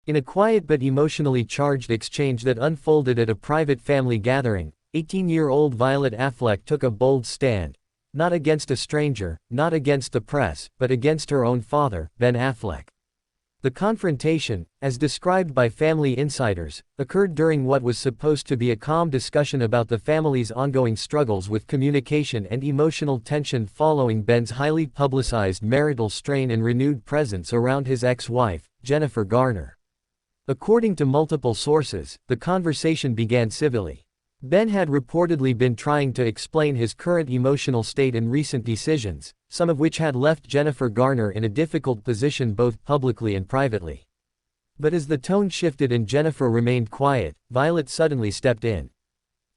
In a quiet but emotionally charged exchange that unfolded at a private family gathering, 18-year-old Violet Affleck took a bold stand. Not against a stranger, not against the press, but against her own father, Ben Affleck. The confrontation, as described by family insiders, occurred during what was supposed to be a calm discussion about the family's ongoing struggles with communication and emotional tension following Ben's highly publicized marital strain and renewed presence around his ex-wife, Jennifer Garner. According to multiple sources, the conversation began civilly. Ben had reportedly been trying to explain his current emotional state and recent decisions, some of which had left Jennifer Garner in a difficult position both publicly and privately. But as the tone shifted and Jennifer remained quiet, Violet suddenly stepped in.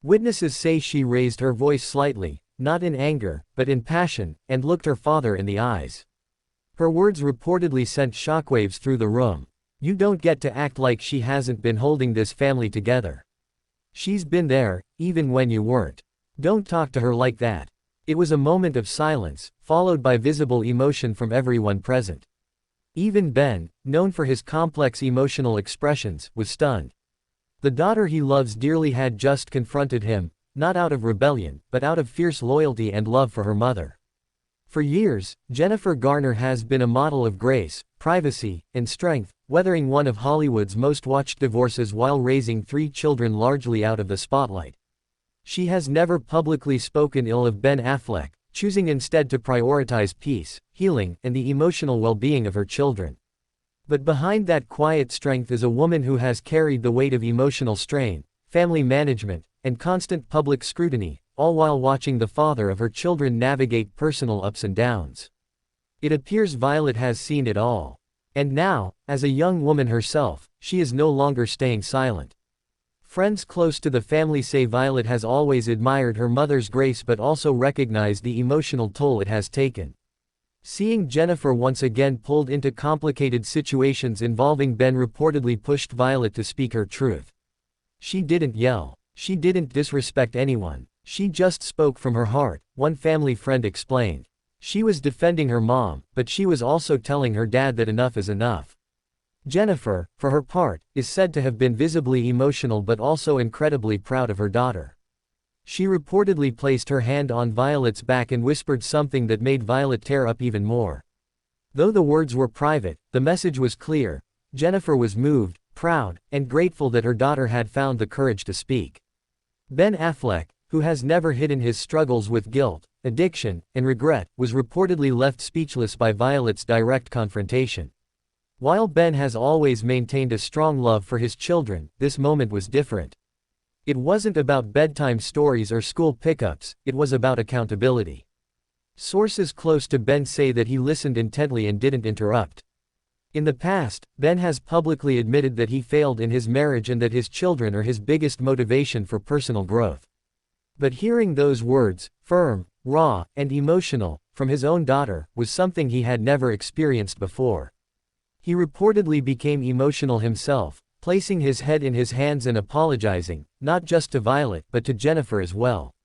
Witnesses say she raised her voice slightly, not in anger, but in passion, and looked her father in the eyes. Her words reportedly sent shockwaves through the room. "You don't get to act like she hasn't been holding this family together. She's been there, even when you weren't. Don't talk to her like that." It was a moment of silence, followed by visible emotion from everyone present. Even Ben, known for his complex emotional expressions, was stunned. The daughter he loves dearly had just confronted him, not out of rebellion, but out of fierce loyalty and love for her mother. For years, Jennifer Garner has been a model of grace, privacy, and strength, weathering one of Hollywood's most watched divorces while raising 3 children largely out of the spotlight. She has never publicly spoken ill of Ben Affleck, choosing instead to prioritize peace, healing, and the emotional well-being of her children. But behind that quiet strength is a woman who has carried the weight of emotional strain, family management, and constant public scrutiny, all while watching the father of her children navigate personal ups and downs. It appears Violet has seen it all. And now, as a young woman herself, she is no longer staying silent. Friends close to the family say Violet has always admired her mother's grace but also recognized the emotional toll it has taken. Seeing Jennifer once again pulled into complicated situations involving Ben reportedly pushed Violet to speak her truth. "She didn't yell. She didn't disrespect anyone. She just spoke from her heart," one family friend explained. "She was defending her mom, but she was also telling her dad that enough is enough." Jennifer, for her part, is said to have been visibly emotional but also incredibly proud of her daughter. She reportedly placed her hand on Violet's back and whispered something that made Violet tear up even more. Though the words were private, the message was clear. Jennifer was moved, proud, and grateful that her daughter had found the courage to speak. Ben Affleck, who has never hidden his struggles with guilt, addiction, and regret, was reportedly left speechless by Violet's direct confrontation. While Ben has always maintained a strong love for his children, this moment was different. It wasn't about bedtime stories or school pickups, it was about accountability. Sources close to Ben say that he listened intently and didn't interrupt. In the past, Ben has publicly admitted that he failed in his marriage and that his children are his biggest motivation for personal growth. But hearing those words, firm, raw, and emotional, from his own daughter, was something he had never experienced before. He reportedly became emotional himself, placing his head in his hands and apologizing, not just to Violet but to Jennifer as well.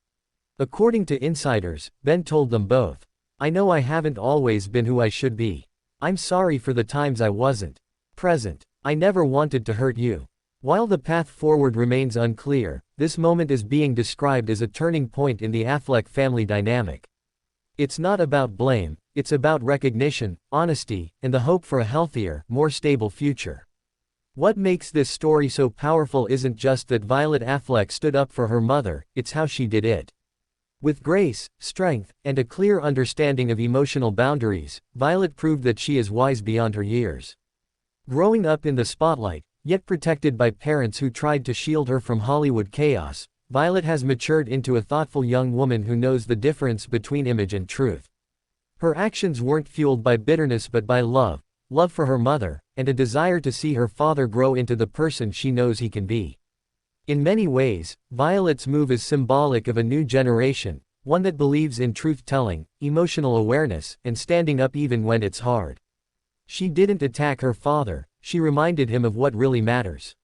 According to insiders, Ben told them both, "I know I haven't always been who I should be. I'm sorry for the times I wasn't present. I never wanted to hurt you." While the path forward remains unclear, this moment is being described as a turning point in the Affleck family dynamic. It's not about blame, it's about recognition, honesty, and the hope for a healthier, more stable future. What makes this story so powerful isn't just that Violet Affleck stood up for her mother, it's how she did it. With grace, strength, and a clear understanding of emotional boundaries, Violet proved that she is wise beyond her years. Growing up in the spotlight, yet protected by parents who tried to shield her from Hollywood chaos, Violet has matured into a thoughtful young woman who knows the difference between image and truth. Her actions weren't fueled by bitterness but by love for her mother, and a desire to see her father grow into the person she knows he can be. In many ways, Violet's move is symbolic of a new generation, one that believes in truth-telling, emotional awareness, and standing up even when it's hard. She didn't attack her father, she reminded him of what really matters.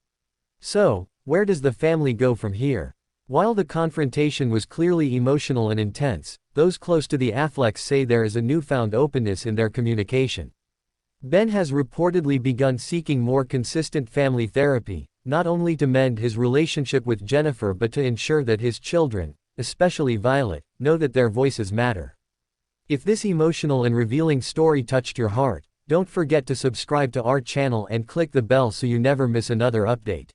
So, where does the family go from here? While the confrontation was clearly emotional and intense, those close to the Afflecks say there is a newfound openness in their communication. Ben has reportedly begun seeking more consistent family therapy, not only to mend his relationship with Jennifer but to ensure that his children, especially Violet, know that their voices matter. If this emotional and revealing story touched your heart, don't forget to subscribe to our channel and click the bell so you never miss another update.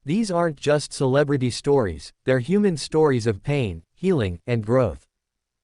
These aren't just celebrity stories, they're human stories of pain, healing, and growth.